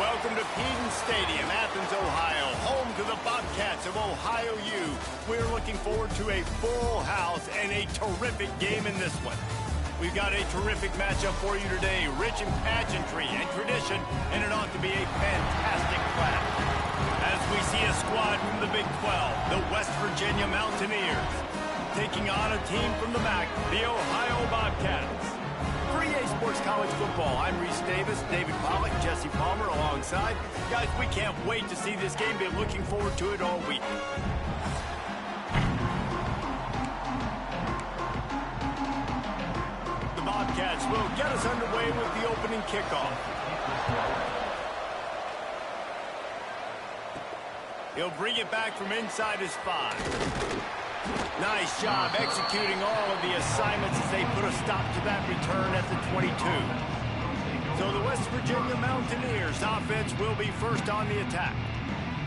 welcome to Peden Stadium, Athens, Ohio, home to the Bobcats of Ohio U. We're looking forward to a full house and a terrific game in this one. We've got a terrific matchup for you today, rich in pageantry and tradition, and it ought to be a fantastic clash. As we see a squad from the Big 12, the West Virginia Mountaineers, taking on a team from the MAC, the Ohio Bobcats. For EA Sports College Football, I'm Reese Davis, David Pollack, Jesse Palmer alongside. Guys, we can't wait to see this game. Been looking forward to it all week. The Bobcats will get us underway with the opening kickoff. He'll bring it back from inside his 5. Nice job executing all of the assignments as they put a stop to that return at the 22. So the West Virginia Mountaineers offense will be first on the attack.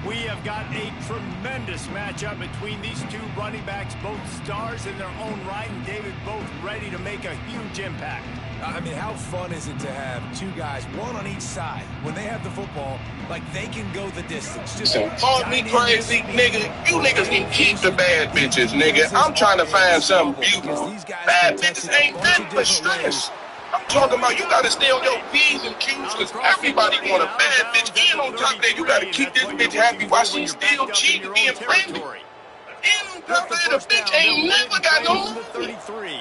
We have got a tremendous matchup between these two running backs, both stars in their own right, and David, both ready to make a huge impact. I mean, how fun is it to have two guys, one on each side, when they have the football, like they can go the distance. Just call me crazy, nigga. You niggas can keep the bad bitches, nigga. I'm trying to find something beautiful. Bad bitches ain't nothing but stress. I'm talking about you gotta stay on your P's and Q's because everybody want a bad bitch. And on top of that, you gotta keep this bitch happy while she's still cheating, being friendly. And on top of that, a bitch ain't never got no money.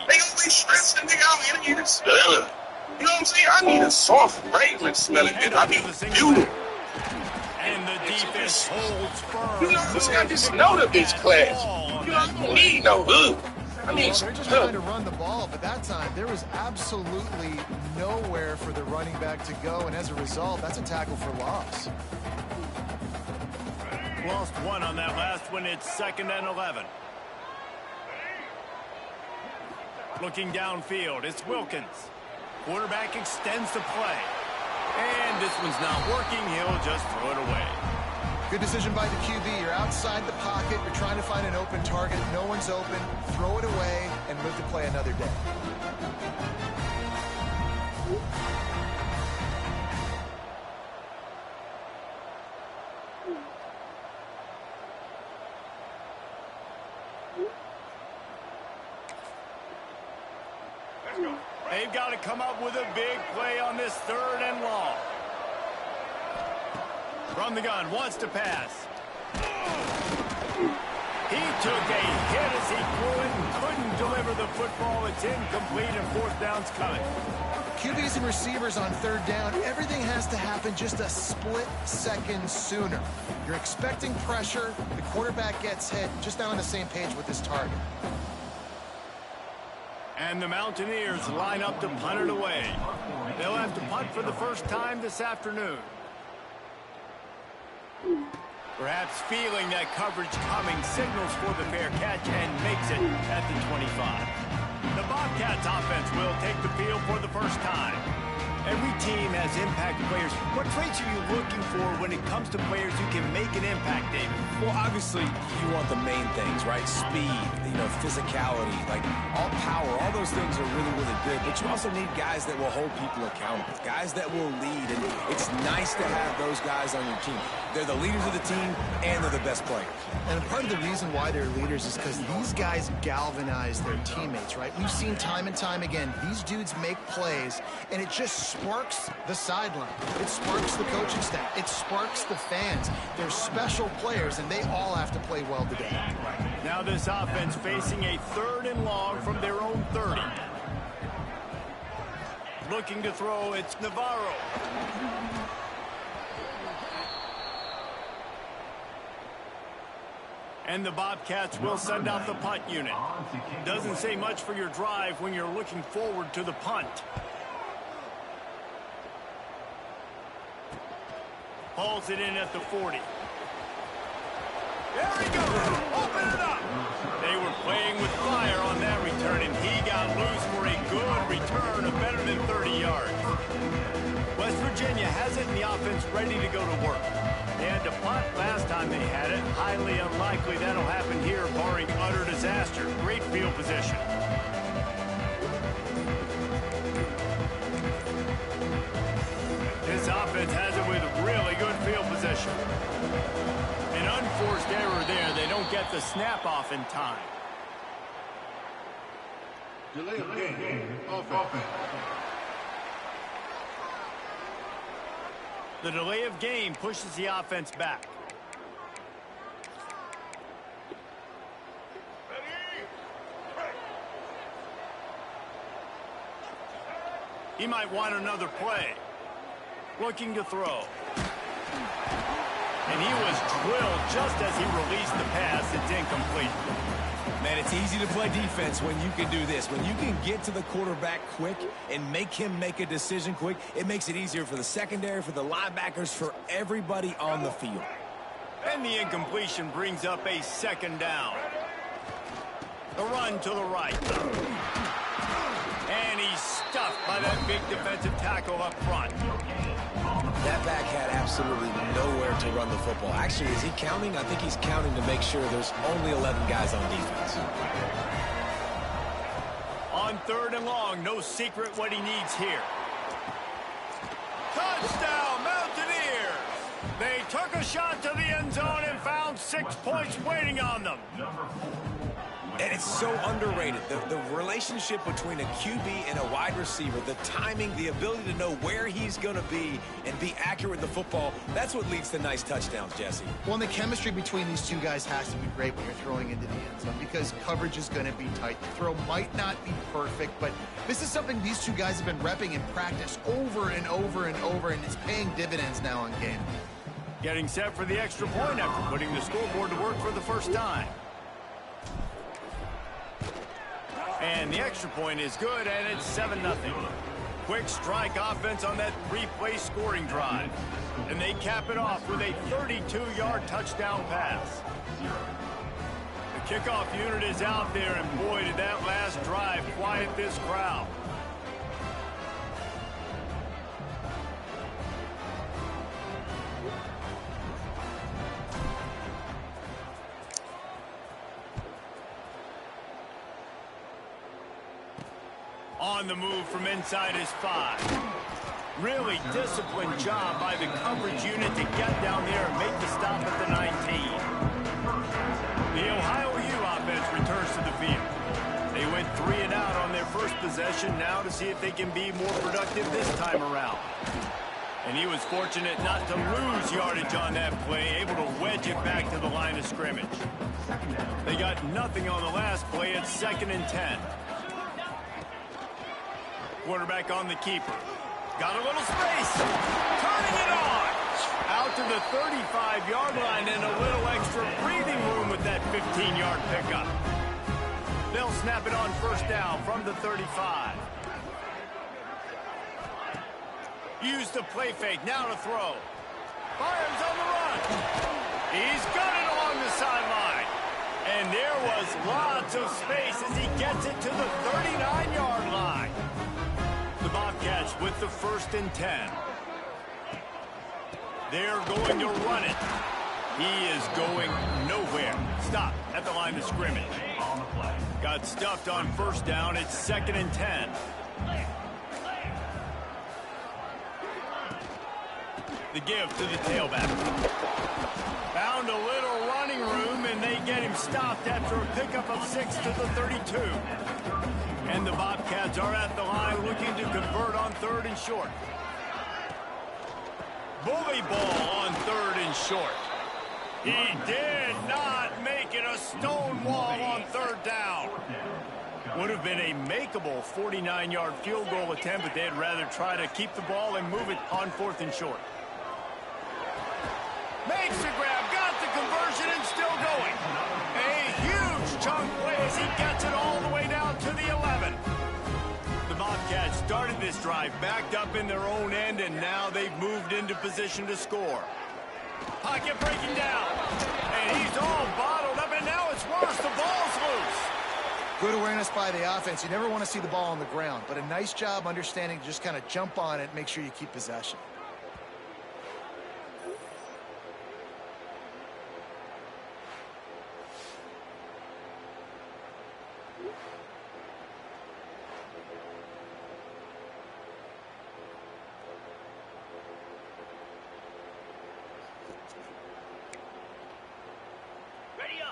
They always stressing, nigga. I'm in here to smell. You know what I'm saying? I need a soft, fragrant smelling bitch. I need beautiful. And the defense holds firm. You know what I'm saying? I just know the bitch class. You know, I don't need no hood. I mean, they're just trying to run the ball, but that time there was absolutely nowhere for the running back to go, and as a result, that's a tackle for loss. Lost one on that last one. It's 2nd and 11. Looking downfield, it's Wilkins. Quarterback extends the play. And this one's not working. He'll just throw it away. Good decision by the QB. You're outside the pocket. You're trying to find an open target. No one's open. Throw it away and move to play another day. They've got to come up with a big play on this 3rd and long. From the gun, wants to pass. He took a hit as he threw it and couldn't deliver the football. It's incomplete and 4th down's coming. QBs and receivers on 3rd down, everything has to happen just a split second sooner. You're expecting pressure, the quarterback gets hit, just not on the same page with this target. And the Mountaineers line up to punt it away. They'll have to punt for the first time this afternoon. Perhaps feeling that coverage coming, signals for the fair catch and makes it at the 25. The Bobcats offense will take the field for the first time. Every team has impact players. What traits are you looking for when it comes to players who can make an impact, David? Well, obviously, you want the main things, right? Speed, physicality, like all power, all those things are really, really good. But you also need guys that will hold people accountable, guys that will lead. And it's nice to have those guys on your team. They're the leaders of the team, and they're the best players. And part of the reason why they're leaders is because these guys galvanize their teammates, right? We've seen time and time again, these dudes make plays, and it just sparks the sideline. It sparks the coaching staff. It sparks the fans. They're special players, and they all have to play well today. Now this offense facing a 3rd and long from their own 30. Looking to throw, it's Navarro. And the Bobcats will send out the punt unit. Doesn't say much for your drive when you're looking forward to the punt. Hauls it in at the 40. There he goes. Open it up. They were playing with fire on that return, and he got loose for a good return of better than 30 yards. West Virginia has it in the offense ready to go to work. They had to punt last time they had it. Highly unlikely that'll happen here, barring utter disaster. Great field position. This offense has it with really possession. An unforced error there. They don't get the snap off in time. Delay of game. Offense. The delay of game pushes the offense back. He might want another play. Looking to throw. And he was drilled just as he released the pass. It's incomplete. Man, it's easy to play defense when you can do this. When you can get to the quarterback quick and make him make a decision quick, it makes it easier for the secondary, for the linebackers, for everybody on the field. And the incompletion brings up a second down. The run to the right. And he's stuffed by that big defensive tackle up front. That back had absolutely nowhere to run the football. Actually, is he counting? I think he's counting to make sure there's only 11 guys on defense. On 3rd and long, no secret what he needs here. Touchdown, Mountaineers! They took a shot to the end zone and found 6 points waiting on them. And it's so underrated. The relationship between a QB and a wide receiver, the timing, the ability to know where he's going to be and be accurate with the football, that's what leads to nice touchdowns, Jesse. Well, and the chemistry between these two guys has to be great when you're throwing into the end zone because coverage is going to be tight. The throw might not be perfect, but this is something these two guys have been repping in practice over and over and over, and it's paying dividends now in game. Getting set for the extra point after putting the scoreboard to work for the first time. And the extra point is good, and it's 7-0. Quick strike offense on that 3-play scoring drive. And they cap it off with a 32-yard touchdown pass. The kickoff unit is out there, and boy, did that last drive quiet this crowd. On the move from inside his 5. Really disciplined job by the coverage unit to get down there and make the stop at the 19. The Ohio U offense returns to the field. They went 3 and out on their first possession, now to see if they can be more productive this time around. And he was fortunate not to lose yardage on that play, able to wedge it back to the line of scrimmage. They got nothing on the last play. It's 2nd and 10. Quarterback on the keeper. Got a little space. Turning it on. Out to the 35-yard line and a little extra breathing room with that 15-yard pickup. They'll snap it on 1st down from the 35. Use the play fake. Now to throw. Fires on the run. He's got it along the sideline. And there was lots of space as he gets it to the 39-yard line. The Bobcats with the 1st and 10. They're going to run it. He is going nowhere. Stop at the line of scrimmage. Got stuffed on 1st down. It's 2nd and 10. The give to the tailback. Found a little running room, and they get him stopped after a pickup of 6 to the 32. And the Bobcats are at the line looking to convert on 3rd and short. Bully ball on 3rd and short. He did not make it. A stone wall on 3rd down. Would have been a makeable 49-yard field goal attempt, but they'd rather try to keep the ball and move it on 4th and short. Makes the grab, got the conversion, and still going. A huge chunk play as he gets it all the way down to the 11. The Bobcats started this drive backed up in their own end, and now they've moved into position to score. Pocket breaking down, and he's all bottled up, and now it's worse. The ball's loose. Good awareness by the offense. You never want to see the ball on the ground, but a nice job understanding to just kind of jump on it and make sure you keep possession.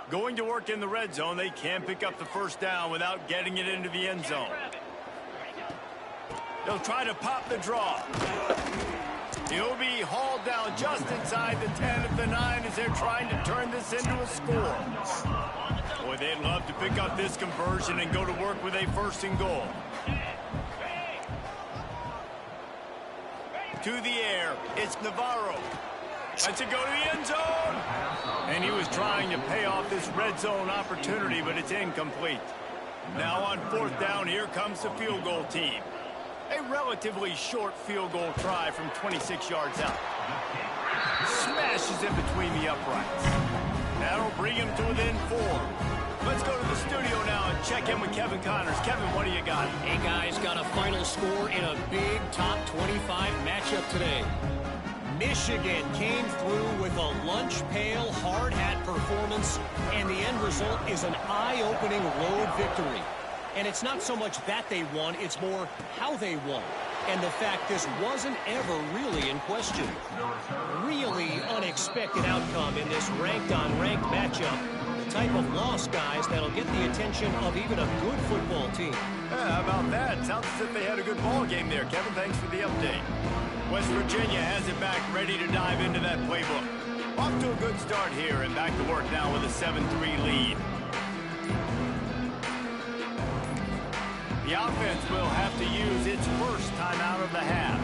Going to work in the red zone, they can't pick up the first down without getting it into the end zone. They'll try to pop the draw. He'll be hauled down just inside the 10 at the 9 as they're trying to turn this into a score. Boy, they'd love to pick up this conversion and go to work with a 1st and goal. To the air, it's Navarro. Lets it go to the end zone. And he was trying to pay off this red zone opportunity, but it's incomplete. Now on 4th down, here comes the field goal team. A relatively short field goal try from 26 yards out. Smashes in between the uprights. That'll bring him to within 4. Let's go to the studio now and check in with Kevin Connors. Kevin, what do you got? Hey, guys, got a final score in a big top 25 matchup today. Michigan came through with a lunch pail hard hat performance, and the end result is an eye-opening road victory. And it's not so much that they won, it's more how they won. And the fact this wasn't ever really in question. Really unexpected outcome in this ranked-on-ranked matchup. The type of loss, guys, that'll get the attention of even a good football team. Yeah, how about that? Sounds as if they had a good ball game there, Kevin. Thanks for the update. West Virginia has it back, ready to dive into that playbook. Off to a good start here, and back to work now with a 7-3 lead. The offense will have to use its first time out of the half.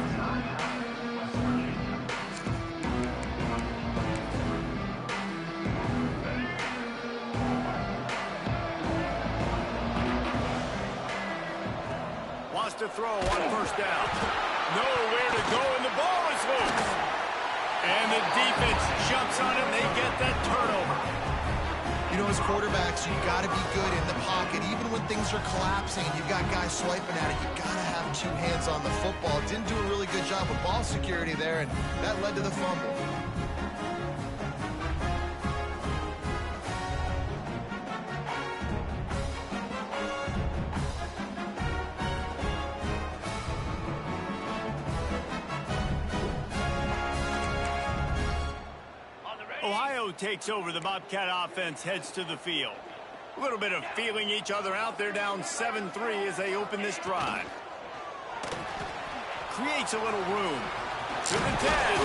Wants to throw on 1st down. Nowhere to go, and the ball is loose. And the defense jumps on it, and they get that turnover. You know, as quarterbacks, you got to be good in the pocket. Even when things are collapsing, you've got guys swiping at it, you got to have 2 hands on the football. Didn't do a really good job of ball security there, and that led to the fumble. Ohio takes over. The Bobcat offense heads to the field. A little bit of feeling each other out. They're down 7-3 as they open this drive. Creates a little room. To the 10.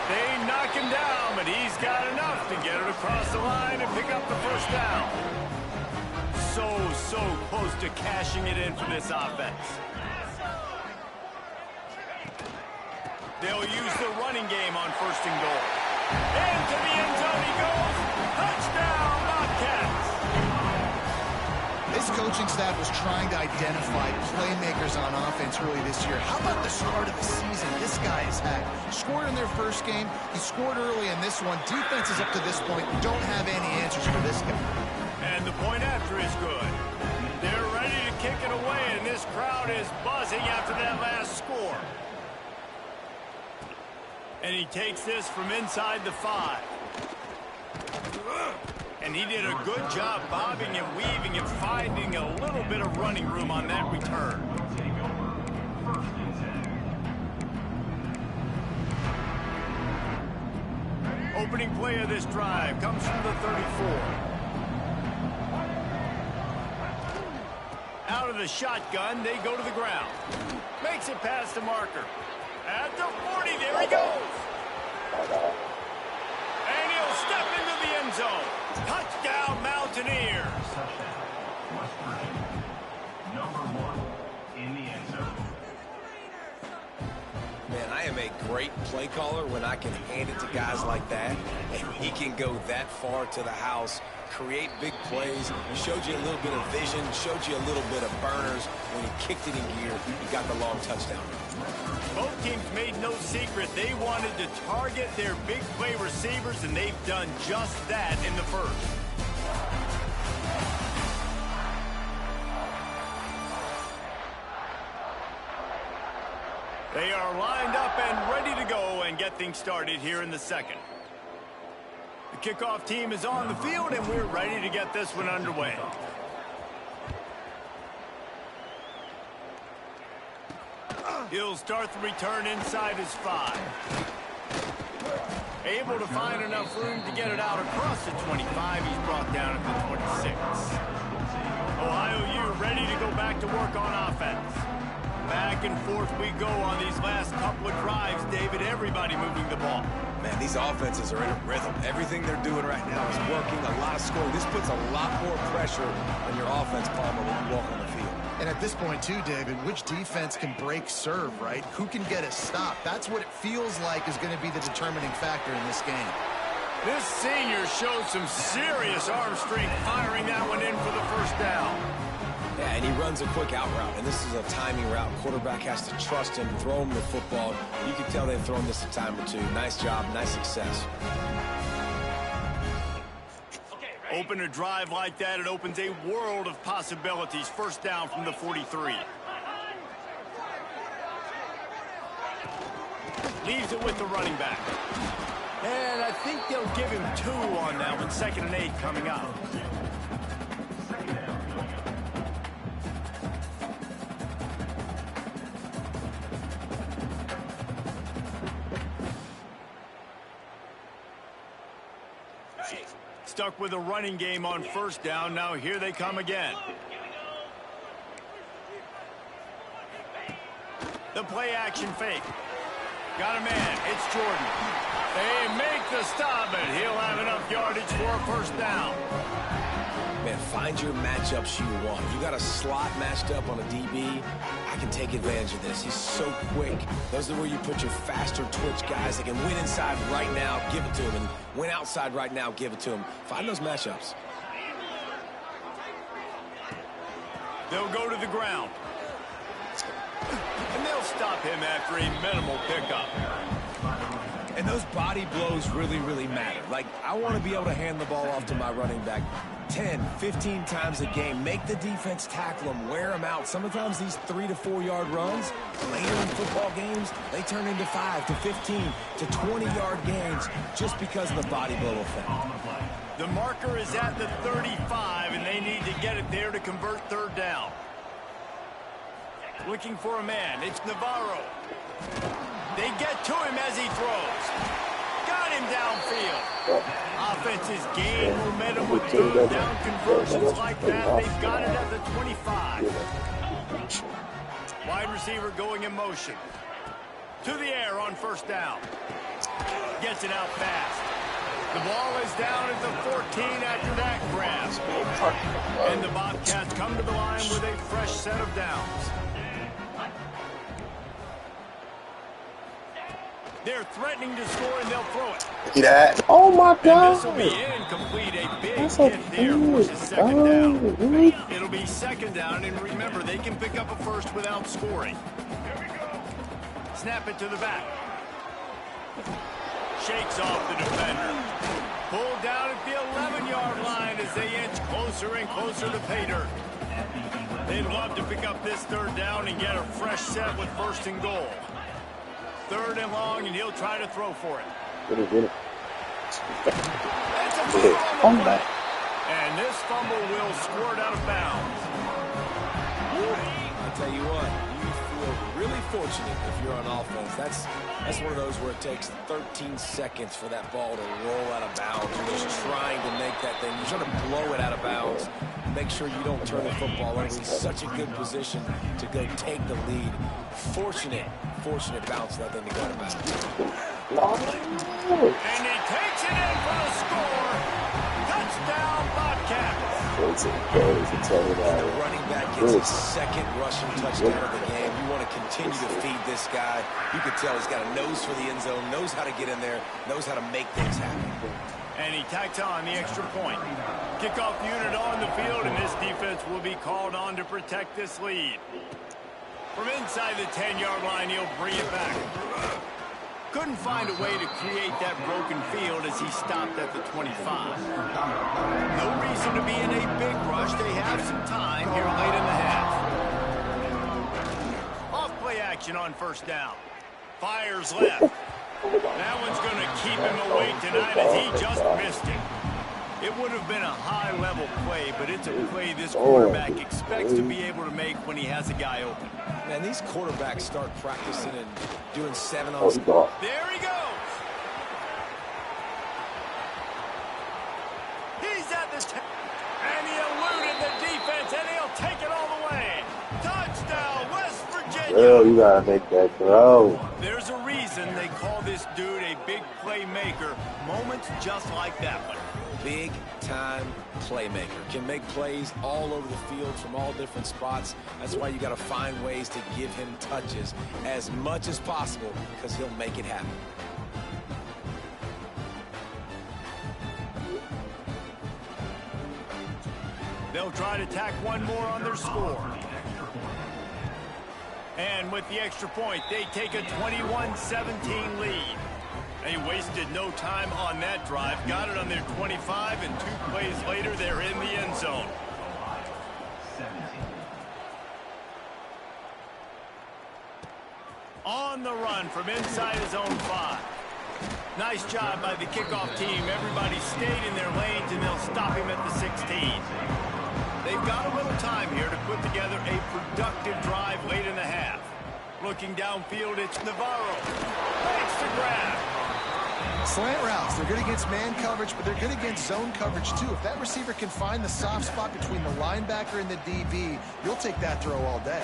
They knock him down, but he's got enough to get it across the line and pick up the first down. So close to cashing it in for this offense. They'll use the running game on 1st and goal. Into the end zone he goes. Touchdown, Bobcats. This coaching staff was trying to identify playmakers on offense early this year. How about the start of the season this guy has had? Scored in their first game. He scored early in this one. Defenses up to this point don't have any answers for this guy. And the point after is good. They're ready to kick it away, and this crowd is buzzing after that last score. And he takes this from inside the 5. And he did a good job bobbing and weaving and finding a little bit of running room on that return. Opening play of this drive comes from the 34. Out of the shotgun, they go to the ground. Makes it past the marker. At the 40, there he goes. And he'll step into the end zone. Touchdown, Mountaineers. West Virginia, #1 in the end zone. Man, I am a great play caller when I can hand it to guys like that. And he can go that far to the house, create big plays. He showed you a little bit of vision, showed you a little bit of burners. When he kicked it in gear, he got the long touchdown. Both teams made no secret they wanted to target their big play receivers, and they've done just that in the first. They are lined up and ready to go and get things started here in the second. The kickoff team is on the field, and we're ready to get this one underway. He'll start the return inside his 5. Able to find enough room to get it out across the 25. He's brought down at the 26. Ohio U ready to go back to work on offense. Back and forth we go on these last couple of drives, David. Everybody moving the ball. Man, these offenses are in a rhythm. Everything they're doing right now is working. A lot of scoring. This puts a lot more pressure on your offense, Palmer, when you walk on the field. And at this point, too, David, which defense can break serve, right? Who can get a stop? That's what it feels like is going to be the determining factor in this game. This senior shows some serious arm strength, firing that one in for the first down. Yeah, and he runs a quick out route, and this is a timing route. Quarterback has to trust him, throw him the football. You can tell they've thrown this a time or two. Nice job, nice success. Open a drive like that, it opens a world of possibilities. First down from the 43. Leaves it with the running back. And I think they'll give him 2 on that one. 2nd and 8 coming up. Stuck with a running game on first down. Now here they come again. The play action fake. Got a man. It's Jordan. They make the stop, and he'll have enough yardage for a first down. Man, find your matchups you want. You got a slot matched up on a DB, I can take advantage of this. He's so quick. Those are where you put your faster twitch guys that can win inside right now, give it to him, and win outside right now, give it to him. Find those matchups. They'll go to the ground. And they'll stop him after a minimal pickup. And those body blows really, really matter. Like, I want to be able to hand the ball off to my running back 10, 15 times a game. Make the defense tackle them, wear them out. Sometimes these 3 to 4 yard runs, later in football games, they turn into 5 to 15 to 20 yard gains just because of the body blow effect. The marker is at the 35, and they need to get it there to convert third down. Looking for a man. It's Navarro. They get to him as he throws. Got him downfield. Offenses gain momentum with third down conversions like that. They've got it at the 25. Wide receiver going in motion. To the air on first down. Gets it out fast. The ball is down at the 14 after that grab. And the Bobcats come to the line with a fresh set of downs. They're threatening to score, and they'll throw it. That. Oh my God! And this will be incomplete. A big hit there forces second down. Really? It'll be second down, and remember, they can pick up a first without scoring. Snap it to the back. Shakes off the defender. Pulled down at the 11-yard line as they inch closer and closer to pay dirt. They'd love to pick up this third down and get a fresh set with first and goal. Third and long, and he'll try to throw for it. That's a fumble on the play. And this fumble will squirt out of bounds. I'll tell you what, you feel really fortunate if you're on offense. That's one of those where it takes 13 seconds for that ball to roll out of bounds. You're just trying to make that thing. You're trying to blow it out of bounds. Make sure you don't turn the football over. He's such a good position to go take the lead. Fortunate bounce that thing to go out of bounds. And he takes it in for the score. Touchdown, Bobcats. The running back gets his second rushing touchdown of the game. You want to continue to feed this guy. You can tell he's got a nose for the end zone, knows how to get in there, knows how to make things happen. And he tacks on the extra point. Kickoff unit on the field, and this defense will be called on to protect this lead. From inside the 10-yard line, he'll bring it back. Couldn't find a way to create that broken field as he stopped at the 25. No reason to be in a big rush. They have some time here late in the half. Off play action on first down. Fires left. That one's going to keep him awake tonight as he just missed it. It would have been a high-level play, but it's a play this quarterback expects to be able to make when he has a guy open. Man, these quarterbacks start practicing and doing 7-on-7. There he goes. young. You gotta make that throw. There's a reason they call this dude a big playmaker. Moments just like that one. Big-time playmaker. Can make plays all over the field from all different spots. That's why you got to find ways to give him touches as much as possible because he'll make it happen. They'll try to tack one more on their score. And with the extra point, they take a 21-17 lead. They wasted no time on that drive. Got it on their 25, and 2 plays later, they're in the end zone. On the run from inside his own 5. Nice job by the kickoff team. Everybody stayed in their lanes, and they'll stop him at the 16. They've got a little time here to put together a productive drive late in the half. Looking downfield, it's Navarro. Makes the grab. Slant routes, they're good against man coverage, but they're good against zone coverage too. If that receiver can find the soft spot between the linebacker and the DB, you'll take that throw all day.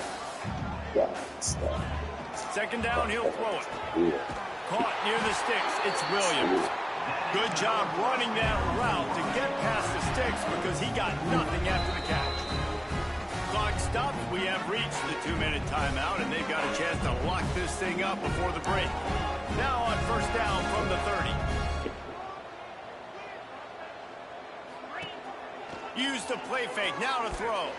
Second down, he'll throw it. Caught near the sticks, it's Williams. Good job running that route to get past the sticks because he got nothing after the catch. Clock stops. We have reached the 2-minute timeout, and they've got a chance to lock this thing up before the break. Now on first down from the 30. Used the play fake, now to throw.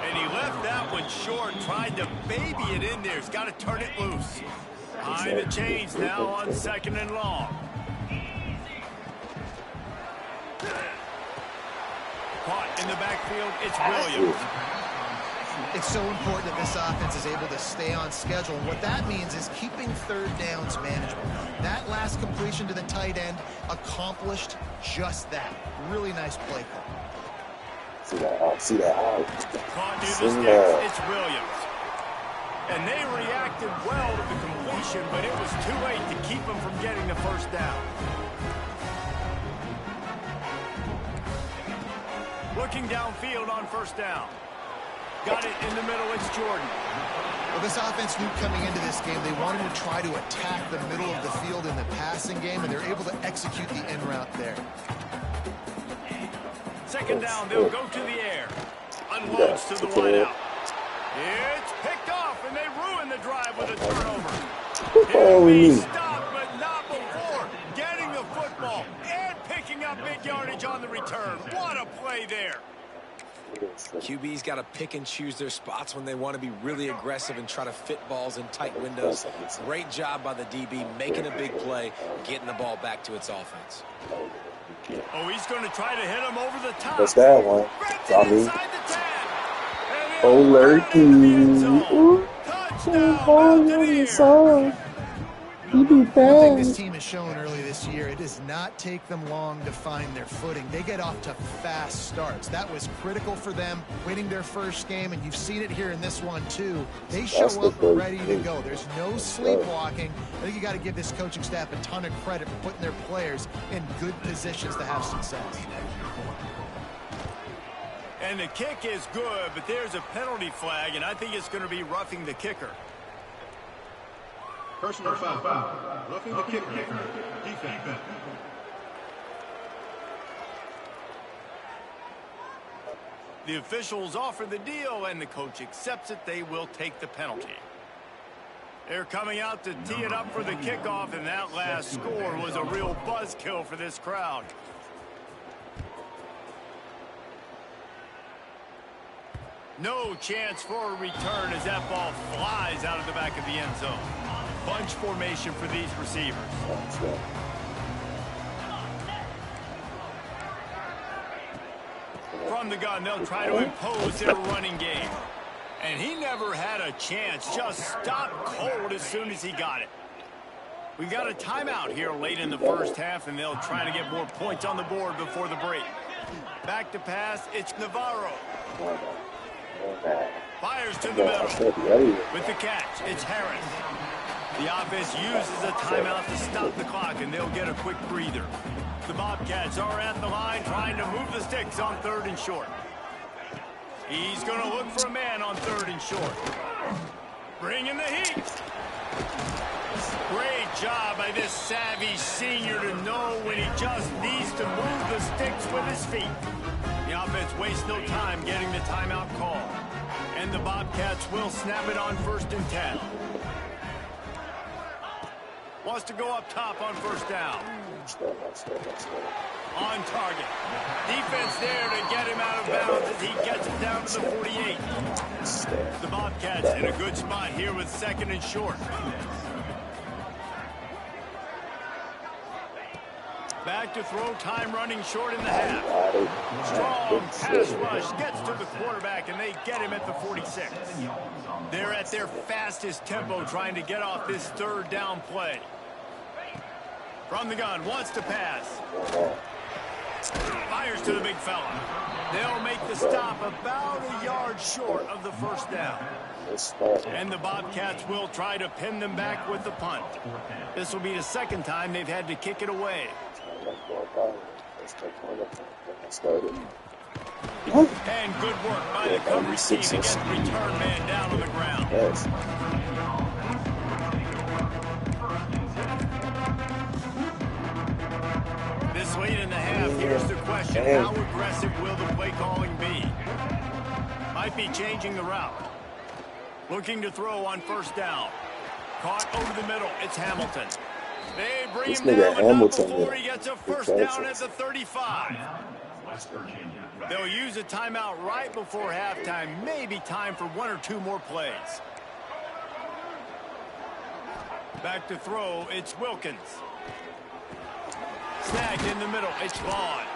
And he left that one short, tried to baby it in there. He's got to turn it loose. Behind the chains now on 2nd and long. Caught in the backfield, it's Williams. It's so important that this offense is able to stay on schedule. And what that means is keeping third downs manageable. That last completion to the tight end accomplished just that. Really nice play call. See that out. Caught near the sticks, it's Williams. And they reacted well to the completion, but it was too late to keep them from getting the first down. Looking downfield on first down. Got it in the middle, it's Jordan. Well, this offense knew coming into this game they wanted to try to attack the middle of the field in the passing game, and they're able to execute the en route there. Second down, they'll go to the air. Unloads to the wideout. It's picked off, and they ruin the drive with a turnover. He'll be stopped, but not before getting the football and picking up big yardage on the return. What a play there. QB's got to pick and choose their spots when they want to be really aggressive and try to fit balls in tight windows. Great job by the DB making a big play, getting the ball back to its offense. Oh, he's going to try to hit him over the top. What's that one? Inside the 10. Oh, Larry. Touchdown, One thing this team has shown early this year, it does not take them long to find their footing. They get off to fast starts. That was critical for them, winning their first game, and you've seen it here in this one too. They show up ready to go. There's no sleepwalking. I think you got to give this coaching staff a ton of credit for putting their players in good positions to have success. And the kick is good, but there's a penalty flag, and I think it's going to be roughing the kicker. Personal foul. Roughing the kicker. Defense. The officials offer the deal, and the coach accepts it. They will take the penalty. They're coming out to tee it up for the kickoff, and that last score was a real buzzkill for this crowd. No chance for a return as that ball flies out of the back of the end zone. Bunch formation for these receivers. From the gun, they'll try to impose their running game. And he never had a chance. Just stopped cold as soon as he got it. We've got a timeout here late in the first half, and they'll try to get more points on the board before the break. Back to pass, it's Navarro. Fires to the middle. With the catch, it's Harris. The offense uses a timeout to stop the clock, and they'll get a quick breather. The Bobcats are at the line trying to move the sticks on 3rd and short. He's going to look for a man on 3rd and short. Bringing the heat. Great job by this savvy senior to know when he just needs to move the sticks with his feet. The offense wastes no time getting the timeout call. And the Bobcats will snap it on 1st and 10. Wants to go up top on 1st down. On target. Defense there to get him out of bounds as he gets it down to the 48. The Bobcats in a good spot here with 2nd and short. Back to throw, time running short in the half. Strong pass rush gets to the quarterback, and they get him at the 46. They're at their fastest tempo trying to get off this 3rd down play. From the gun, wants to pass. Fires to the big fella. They'll make the stop about a yard short of the 1st down. And the Bobcats will try to pin them back with the punt. This will be the 2nd time they've had to kick it away. And good work by the coverage team to get the return man down on the ground. Yes. This late in the half, here's the question. How aggressive will the play calling be? Might be changing the route. Looking to throw on 1st down. Caught over the middle. It's Hamilton. They bring him down, but not before he gets a 1st down at the 35. They'll use a timeout right before halftime. Maybe time for 1 or 2 more plays. Back to throw. It's Wilkins. Snagged in the middle. It's Vaughn.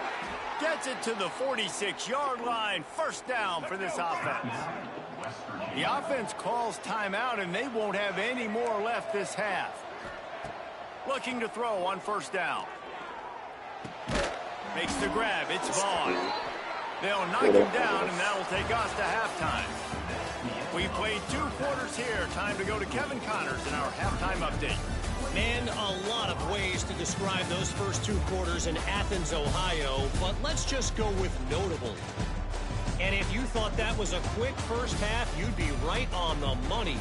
Gets it to the 46-yard line. 1st down for this offense. The offense calls timeout, and they won't have any more left this half. Looking to throw on 1st down. Makes the grab. It's Vaughn. They'll knock him down, and that will take us to halftime. We played 2 quarters here. Time to go to Kevin Connors in our halftime update. Man, a lot of ways to describe those first 2 quarters in Athens, Ohio, but let's just go with notable. And if you thought that was a quick first half, you'd be right on the money.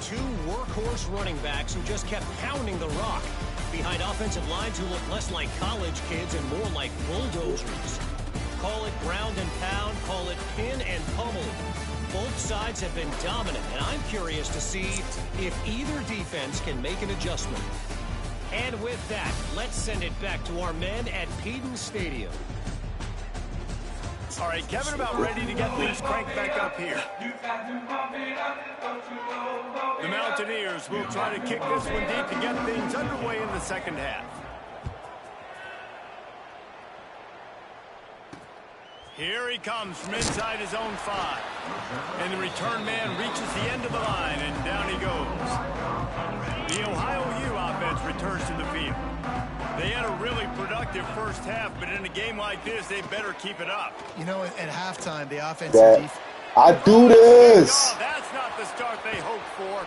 2 workhorse running backs who just kept pounding the rock behind offensive lines who look less like college kids and more like bulldozers. Call it ground and pound, call it pin and pummel. Both sides have been dominant, and I'm curious to see if either defense can make an adjustment. And with that, let's send it back to our men at Peden Stadium. All right, Kevin, about ready to get things cranked back up here. The Mountaineers will try to kick this one deep to get things underway in the 2nd half. Here he comes from inside his own 5. And the return man reaches the end of the line, and down he goes. The Ohio U offense returns to the field. They had a really productive first half, but in a game like this, they better keep it up. You know, at halftime, the offensive defense. I do this. Oh, that's not the start they hoped for.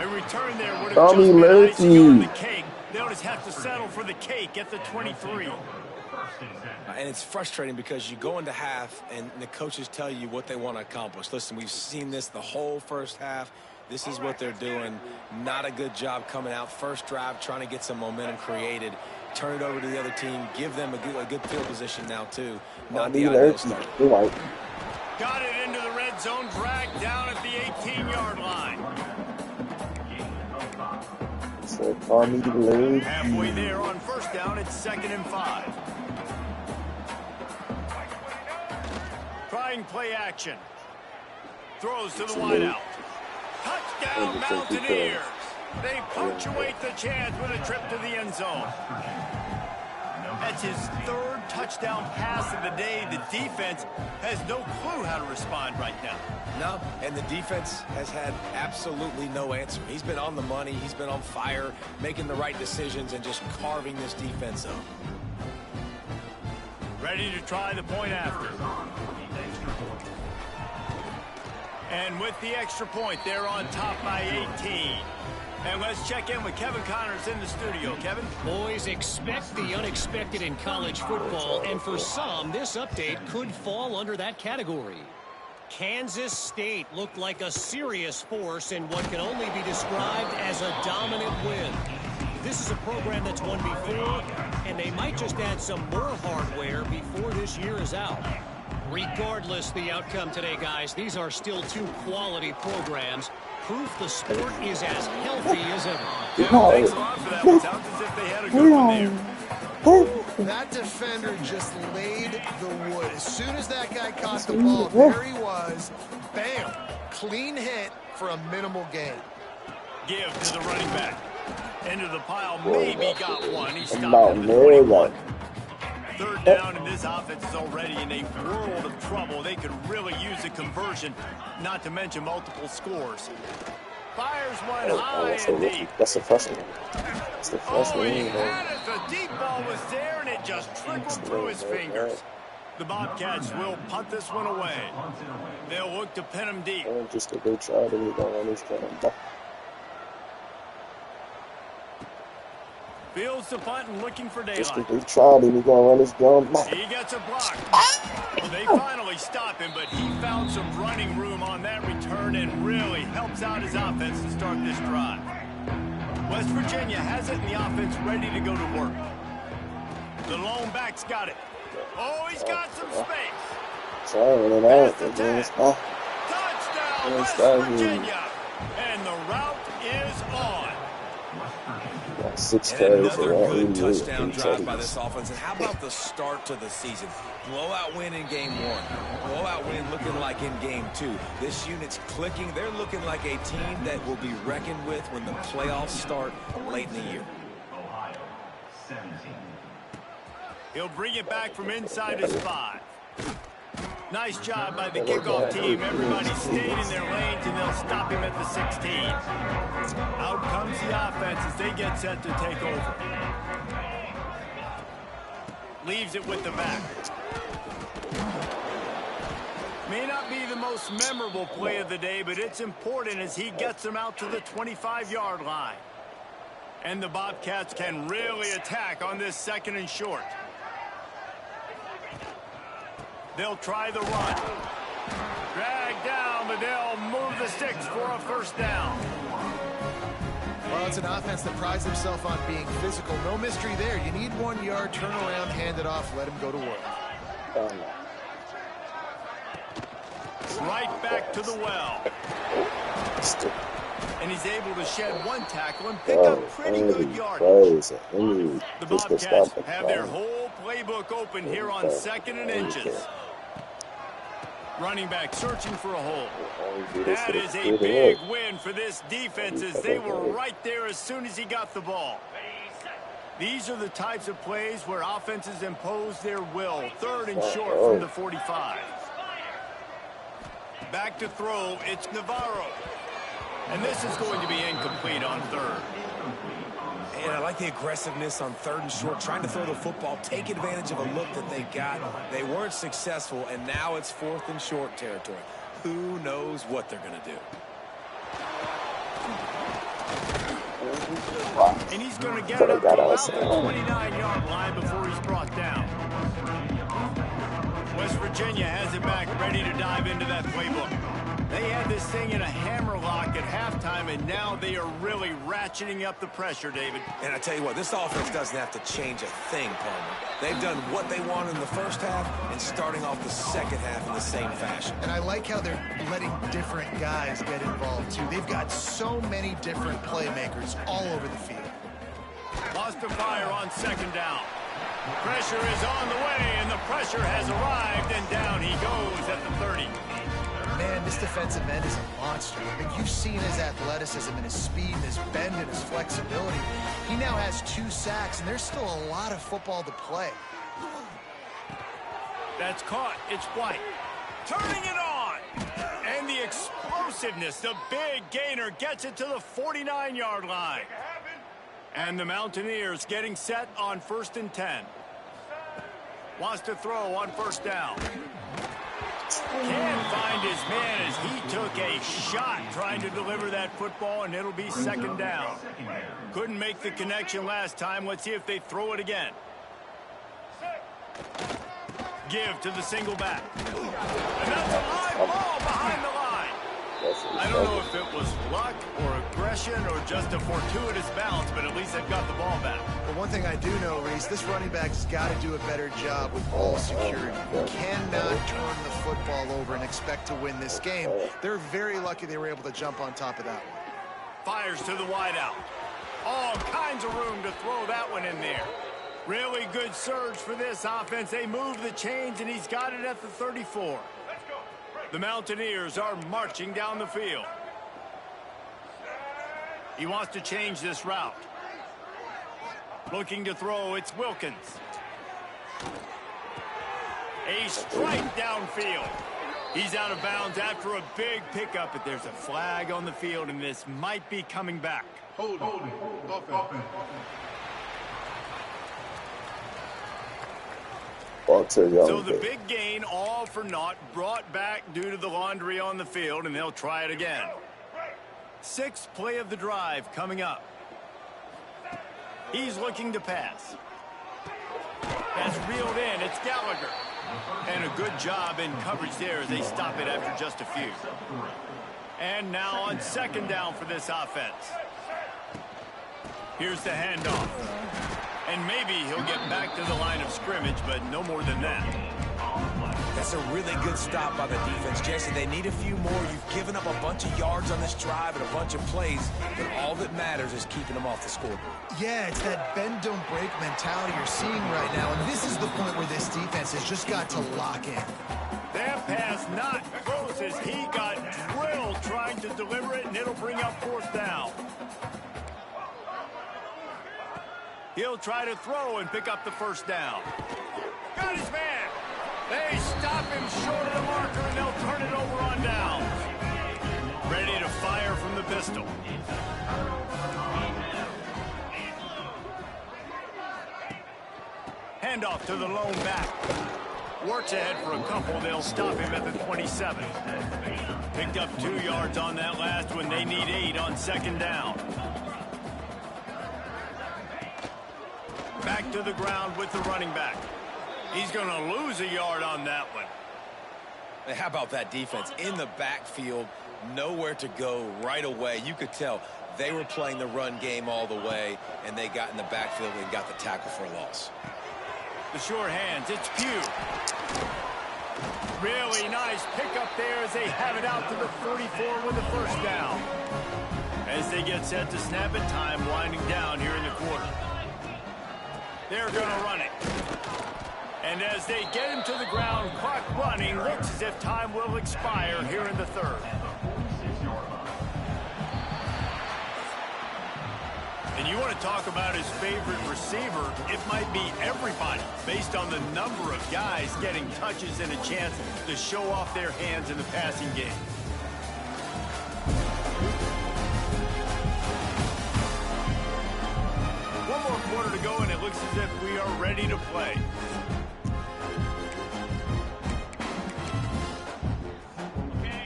A return there would have Tommy just been icing on the Murphy. cake. They'll just have to settle for the cake at the 23. And it's frustrating because you go into half and the coaches tell you what they want to accomplish. Listen, we've seen this the whole first half. This is what they're doing. Not a good job coming out. First drive, trying to get some momentum created. Turn it over to the other team. Give them a good field position now, too. Not the ideal start. Got it into the red zone, dragged down at the 18-yard line. Halfway there on 1st down, it's 2nd and 5. Trying play action. Throws to the wideout. Touchdown, Mountaineers. They punctuate the chance with a trip to the end zone. That's his 3rd touchdown pass of the day. The defense has no clue how to respond right now. No, and the defense has had absolutely no answer. He's been on the money. He's been on fire, making the right decisions and just carving this defense up. Ready to try the point after. And with the extra point, they're on top by 18. And let's check in with Kevin Connors in the studio. Kevin? Boys, expect the unexpected in college football, and for some, this update could fall under that category. Kansas State looked like a serious force in what can only be described as a dominant win. This is a program that's won before, and they might just add some more hardware before this year is out. Regardless the outcome today, guys, these are still two quality programs. Proof the sport is as healthy as ever. Yeah, thanks a lot for that one. Sounds as if they had a good one there. That defender just laid the wood. As soon as that guy caught the ball, there he was. Bam! Clean hit for a minimal gain. Give to the running back. Into the pile, maybe got one. He stopped at the 21. Third down, and this offense is already in a world of trouble. They could really use a conversion, not to mention multiple scores. Fires one high and deep. That's the first one. That's the first one. He had it. The deep ball was there, and it just trickled through his fingers. The Bobcats will punt this one away. They'll look to pin him deep. Just a good try to go on this game. Fields the punt and looking for daylight. Just a good try to go on this gun. He gets a block. Well, they finally stop him, but he found some running room on that return and really helps out his offense to start this drive. West Virginia has it, and the offense ready to go to work. The lone back's got it. Oh, he's got some space. Touchdown, West Virginia. And the route is on. 6 And carries. another good touchdown drive by this offense. And how about the start to the season? Blowout win in game 1. Blowout win looking like in game 2. This unit's clicking. They're looking like a team that will be reckoned with when the playoffs start late in the year. Ohio, 17. He'll bring it back from inside his 5. Nice job by the kickoff team. Everybody stayed in their lanes, and they'll stop him at the 16. Out comes the offense as they get set to take over. Leaves it with the back. May not be the most memorable play of the day, but it's important as he gets them out to the 25-yard line. And the Bobcats can really attack on this 2nd and short. They'll try the run. Drag down, but they'll move the sticks for a first down. Well, it's an offense that prides himself on being physical. No mystery there. You need 1 yard, turn around, hand it off, let him go to work. Right back to the well. And he's able to shed 1 tackle and pick up pretty good yardage. The Bobcats have their whole playbook open here on 2nd and inches. Running back searching for a hole. That is a big win for this defense as they were right there as soon as he got the ball. These are the types of plays where offenses impose their will. 3rd and short from the 45. Back to throw, it's Navarro. And this is going to be incomplete on 3rd. And I like the aggressiveness on 3rd and short, trying to throw the football, take advantage of a look that they got. They weren't successful, and now it's 4th and short territory. Who knows what they're going to do? And he's going to get it up to about the 29-yard line before he's brought down. West Virginia has it back, ready to dive into that playbook. They had this thing in a hammerlock at halftime, and now they are really ratcheting up the pressure, David. And I tell you what, this offense doesn't have to change a thing, Palmer. They've done what they want in the first half and starting off the second half in the same fashion. And I like how they're letting different guys get involved, too. They've got so many different playmakers all over the field. Lost to fire on 2nd down. Pressure is on the way, and the pressure has arrived, and down he goes at the 30. Man, this defensive end is a monster. Like, you've seen his athleticism and his speed and his bend and his flexibility. He now has 2 sacks, and there's still a lot of football to play. That's caught. It's White. Turning it on. And the explosiveness, the big gainer gets it to the 49-yard line. And the Mountaineers getting set on 1st and 10. Wants to throw on 1st down. Can't find his man as he took a shot trying to deliver that football, and it'll be 2nd down. Couldn't make the connection last time. Let's see if they throw it again. Give to the single back. And that's a live ball behind the line. I don't know if it was luck or aggression or just a fortuitous bounce, but at least they've got the ball back. But one thing I do know, Reese, this running back's got to do a better job with ball security. You cannot turn the football over and expect to win this game. They're very lucky they were able to jump on top of that one. Fires to the wideout. All kinds of room to throw that one in there. Really good surge for this offense. They move the chains, and he's got it at the 34. The Mountaineers are marching down the field. He wants to change this route. Looking to throw, it's Wilkins. A strike downfield. He's out of bounds after a big pickup, but there's a flag on the field, and this might be coming back. Hold it. Offense. So the big gain, all for naught, brought back due to the laundry on the field, and they'll try it again. Sixth play of the drive coming up. He's looking to pass. That's reeled in. It's Gallagher. And a good job in coverage there as they stop it after just a few. And now on second down for this offense. Here's the handoff. And maybe he'll get back to the line of scrimmage, but no more than that. That's a really good stop by the defense, Jesse. They need a few more. You've given up a bunch of yards on this drive and a bunch of plays, but all that matters is keeping them off the scoreboard. Yeah, it's that bend, don't break mentality you're seeing right now, and this is the point where this defense has just got to lock in. That pass not close as he got drilled trying to deliver it, and it'll bring up fourth down. He'll try to throw and pick up the first down. Got his man. They stop him short of the marker, and they'll turn it over on down. Ready to fire from the pistol. Handoff to the lone back. Works ahead for a couple. They'll stop him at the 27. Picked up 2 yards on that last one. They need 8 on second down. Back to the ground with the running back. He's going to lose a yard on that one. How about that defense? In the backfield, nowhere to go right away. You could tell they were playing the run game all the way, and they got in the backfield and got the tackle for a loss. The sure hands, it's Pugh. Really nice pickup there as they have it out to the 44 with the first down. As they get set to snap it, time winding down here in the quarter. They're going to run it. And as they get him to the ground, clock running, looks as if time will expire here in the third. And you want to talk about his favorite receiver, it might be everybody, based on the number of guys getting touches and a chance to show off their hands in the passing game. One more quarter to go, and it looks as if we are ready to play.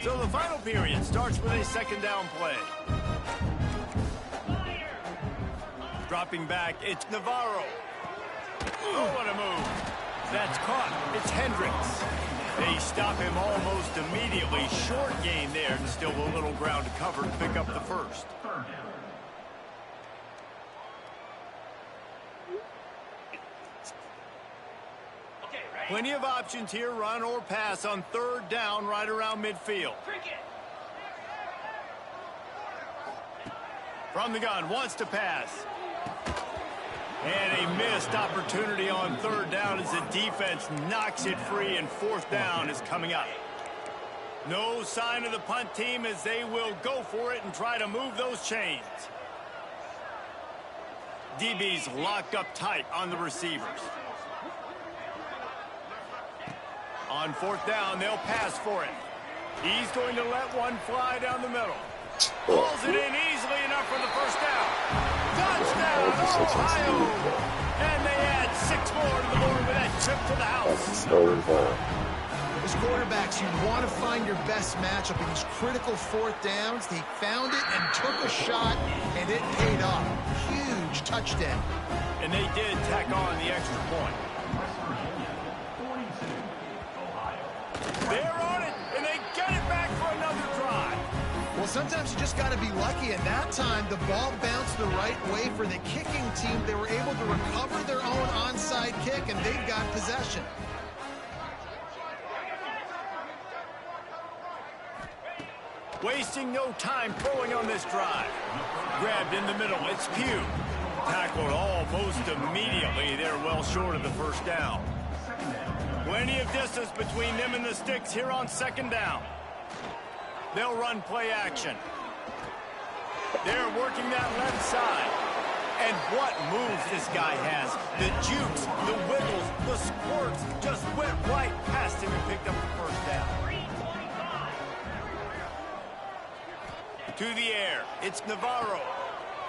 So the final period starts with a second down play. Dropping back, it's Navarro. Oh, what a move. That's caught. It's Hendricks. They stop him almost immediately. Short gain there, and still a little ground to cover to pick up the first. Plenty of options here, run or pass on third down right around midfield. From the gun, wants to pass. And a missed opportunity on third down as the defense knocks it free, and fourth down is coming up. No sign of the punt team as they will go for it and try to move those chains. DB's locked up tight on the receivers. On fourth down, they'll pass for it. He's going to let one fly down the middle. Pulls it in easily enough for the first down. Touchdown, Ohio! And they add 6 more to the board with that trip to the house. As quarterbacks, you want to find your best matchup in these critical fourth downs. They found it and took a shot, and it paid off. Huge touchdown. And they did tack on the extra point. Well, sometimes you just got to be lucky, and that time the ball bounced the right way for the kicking team. They were able to recover their own onside kick, and they've got possession. Wasting no time throwing on this drive. Grabbed in the middle. It's Pugh. Tackled almost immediately. They're well short of the first down. Plenty of distance between them and the sticks here on second down. They'll run play action. They're working that left side. And what moves this guy has. The jukes, the wiggles, the squirts just went right past him and picked up the first down. To the air, it's Navarro.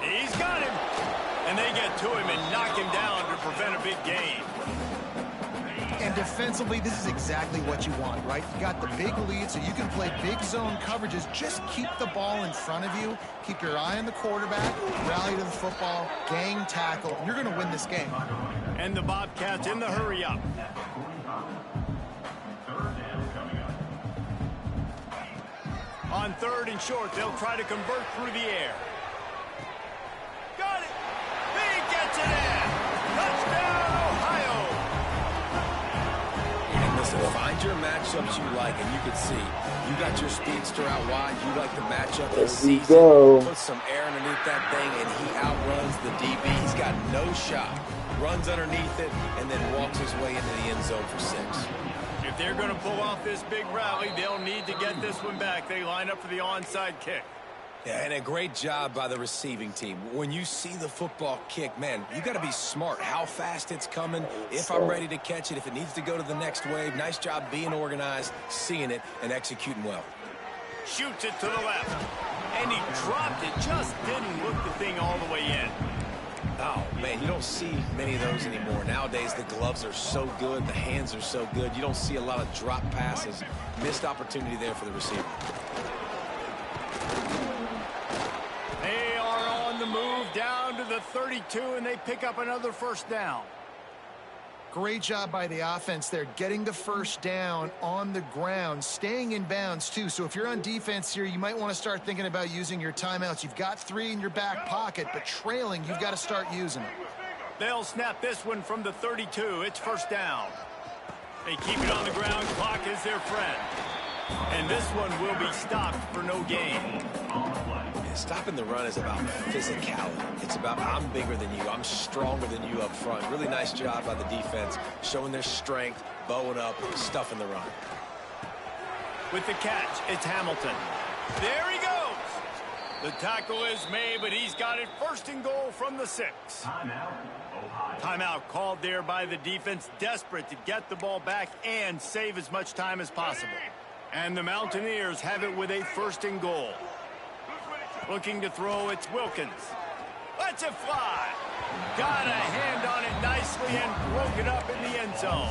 He's got him. And they get to him and knock him down to prevent a big gain. And defensively, this is exactly what you want, right? You got the big lead, so you can play big zone coverages. Just keep the ball in front of you. Keep your eye on the quarterback. Rally to the football. Gang tackle. And you're going to win this game. And the Bobcats in the hurry up. On third and short, they'll try to convert through the air. Got it. He gets it in. Touchdown, Ohio. And listen, find your matchups you like, and you can see you got your speedster out wide. You like the matchup this season. Put some air underneath that thing, and he outruns the DB. He's got no shot. Runs underneath it, and then walks his way into the end zone for 6. If they're going to pull off this big rally, they'll need to get this one back. They line up for the onside kick. Yeah, and a great job by the receiving team. When you see the football kick, man, you got to be smart how fast it's coming, if I'm ready to catch it, if it needs to go to the next wave. Nice job being organized, seeing it, and executing well. Shoots it to the left. And he dropped it. Just didn't look the thing all the way in. Oh, man, you don't see many of those anymore. Nowadays, the gloves are so good, the hands are so good. You don't see a lot of drop passes. Missed opportunity there for the receiver. They are on the move down to the 32, and they pick up another first down. Great job by the offense there, getting the first down on the ground, staying in bounds too. So if you're on defense here, you might want to start thinking about using your timeouts. You've got 3 in your back pocket, but trailing, you've got to start using them. They'll snap this one from the 32. It's first down. They keep it on the ground. Clock is their friend. And this one will be stopped for no gain. Stopping the run is about physicality. It's about I'm bigger than you. I'm stronger than you up front. Really nice job by the defense, showing their strength, bowing up, stuffing the run. With the catch, it's Hamilton. There he goes. The tackle is made, but he's got it first and goal from the 6. Timeout called there by the defense, desperate to get the ball back and save as much time as possible. And the Mountaineers have it with a first and goal. Looking to throw, it's Wilkins. Lets it fly. Got a hand on it nicely and broke it up in the end zone.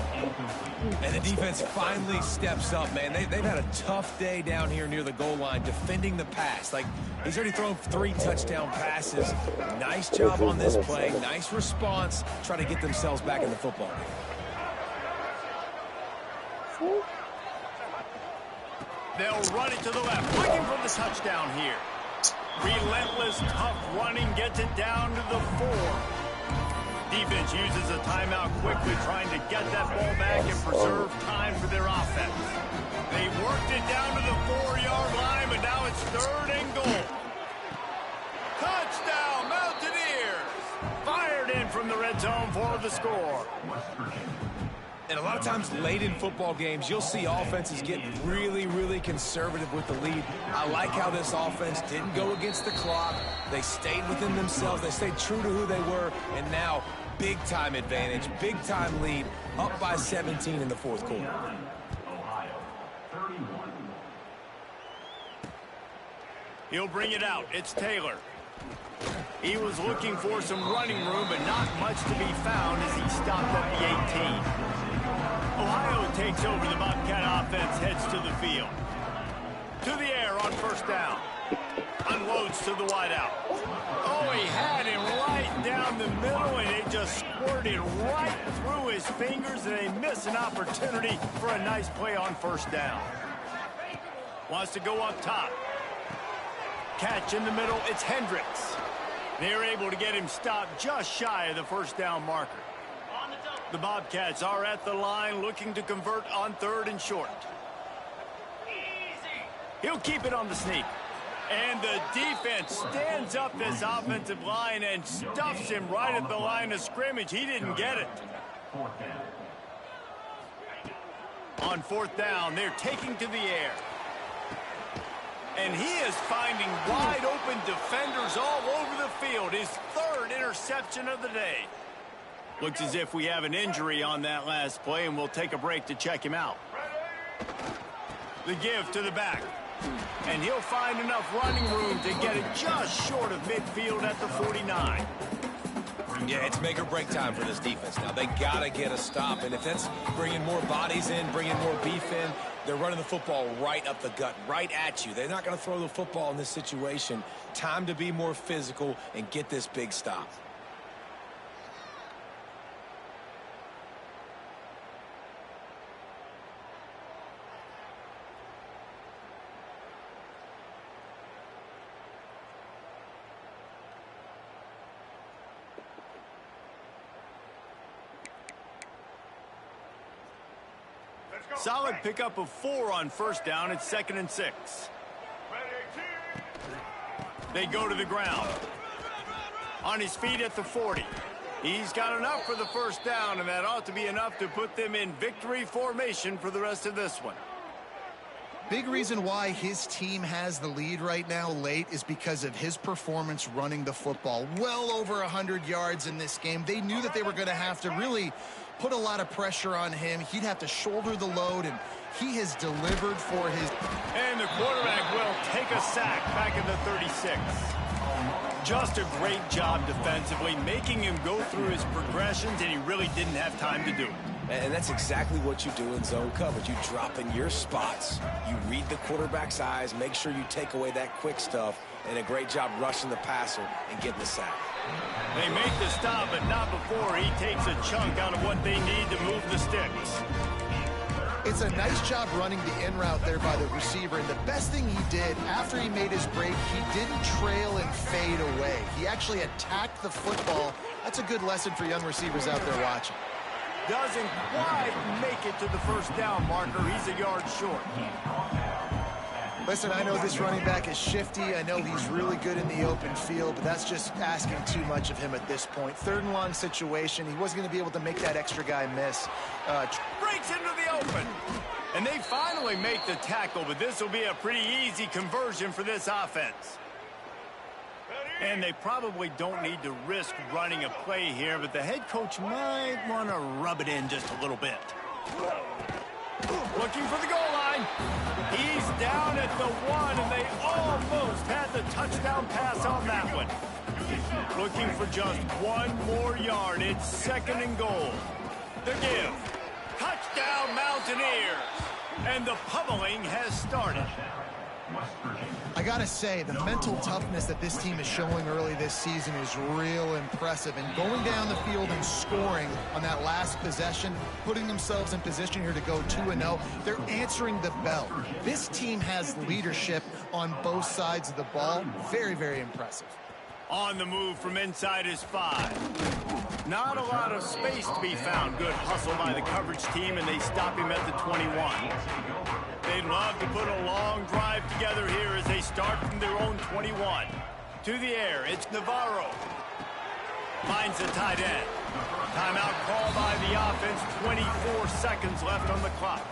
And the defense finally steps up, man. They've had a tough day down here near the goal line defending the pass. Like, he's already thrown 3 touchdown passes. Nice job on this play. Nice response. Try to get themselves back in the football game. They'll run it to the left, looking for the touchdown here. Relentless, tough running gets it down to the 4. Defense uses a timeout quickly, trying to get that ball back and preserve time for their offense. They worked it down to the 4-yard line, but now it's 3rd and goal. Touchdown, Mountaineers! Fired in from the red zone for the score. And a lot of times late in football games, you'll see offenses get really, really conservative with the lead. I like how this offense didn't go against the clock. They stayed within themselves. They stayed true to who they were. And now, big-time advantage, big-time lead, up by 17 in the 4th quarter. He'll bring it out. It's Taylor. He was looking for some running room, but not much to be found as he stopped at the 18. Ohio takes over. The Bobcat offense heads to the field. To the air on first down. Unloads to the wideout. Oh, he had him right down the middle, and it just squirted right through his fingers, and they miss an opportunity for a nice play on first down. Wants to go up top. catch in the middle. It's Hendricks. They're able to get him stopped just shy of the first down marker. The Bobcats are at the line looking to convert on 3rd and short. He'll keep it on the sneak. And the defense stands up this offensive line and stuffs him right at the line of scrimmage. He didn't get it. On 4th down, they're taking to the air. And he is finding wide open defenders all over the field. His 3rd interception of the day. Looks as if we have an injury on that last play, and we'll take a break to check him out. The give to the back. And he'll find enough running room to get it just short of midfield at the 49. Yeah, it's make or break time for this defense now. They got to get a stop, and if that's bringing more bodies in, bringing more beef in, they're running the football right up the gut, right at you. They're not going to throw the football in this situation. Time to be more physical and get this big stop. Solid pickup of 4 on 1st down. It's 2nd and 6. They go to the ground. On his feet at the 40. He's got enough for the 1st down, and that ought to be enough to put them in victory formation for the rest of this one. Big reason why his team has the lead right now late is because of his performance running the football. Well over 100 yards in this game. They knew that they were going to have to really put a lot of pressure on him. He'd have to shoulder the load, and he has delivered for his... And the quarterback will take a sack back at the 36. Just a great job defensively, making him go through his progressions, and he really didn't have time to do it. And that's exactly what you do in zone coverage. You drop in your spots. You read the quarterback's eyes, make sure you take away that quick stuff, and a great job rushing the passer and getting the sack. They make the stop, but not before he takes a chunk out of what they need to move the sticks. It's a nice job running the in route there by the receiver, and the best thing he did after he made his break, he didn't trail and fade away. He actually attacked the football. That's a good lesson for young receivers out there watching. Doesn't quite make it to the 1st down marker. He's a yard short. Listen, I know this running back is shifty. I know he's really good in the open field, but that's just asking too much of him at this point. 3rd and long situation. He wasn't going to be able to make that extra guy miss. Breaks into the open. And they finally make the tackle, but this will be a pretty easy conversion for this offense. And they probably don't need to risk running a play here, but the head coach might want to rub it in just a little bit. Looking for the goal line. He's down at the 1, and they almost had the touchdown pass on that one. Looking for just 1 more yard. It's 2nd and goal. The give. Touchdown Mountaineers. And the pummeling has started. I gotta say, the mental toughness that this team is showing early this season is real impressive. And going down the field and scoring on that last possession, putting themselves in position here to go 2-0, they're answering the bell. This team has leadership on both sides of the ball. Very, very impressive. On the move from inside his 5. Not a lot of space to be found. Good hustle by the coverage team, and they stop him at the 21. They'd love to put a long drive together here as they start from their own 21. To the air, it's Navarro. Finds the tight end. Timeout called by the offense. 24 seconds left on the clock.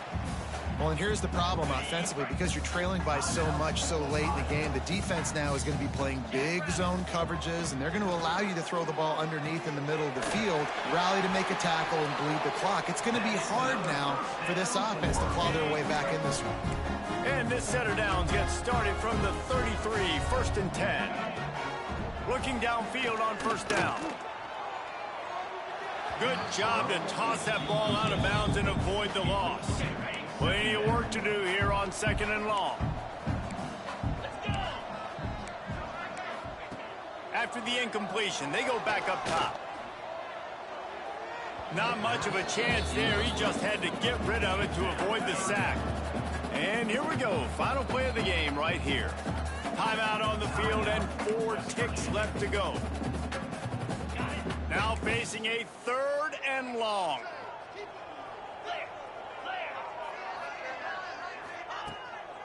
Well, and here's the problem offensively. Because you're trailing by so much so late in the game, the defense now is going to be playing big zone coverages, and they're going to allow you to throw the ball underneath in the middle of the field, rally to make a tackle, and bleed the clock. It's going to be hard now for this offense to claw their way back in this one. And this setter downs gets started from the 33, 1st and 10. Looking downfield on 1st down. Good job to toss that ball out of bounds and avoid the loss. Plenty of work to do here on 2nd and long. After the incompletion, they go back up top. Not much of a chance there. He just had to get rid of it to avoid the sack. And here we go. Final play of the game right here. Timeout on the field and 4 ticks left to go. Now facing a 3rd and long.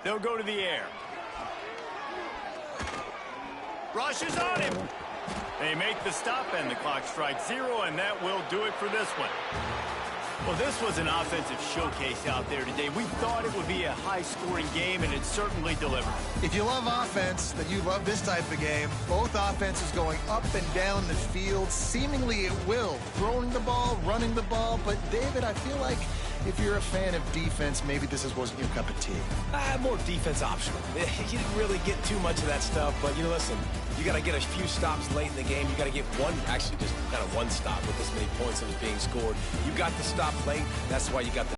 They'll go to the air. Rushes on him. They make the stop and the clock strikes 0, and that will do it for this one. Well, this was an offensive showcase out there today. We thought it would be a high-scoring game, and it certainly delivered. If you love offense, then you love this type of game. Both offenses going up and down the field, seemingly at will. Throwing the ball, running the ball. But, David, I feel like if you're a fan of defense, maybe this wasn't your cup of tea. More defense optional. You didn't really get too much of that stuff, but, listen, you got to get a few stops late in the game. You got to get actually just kind of one stop with this many points that was being scored. You got the stop late. That's why you got the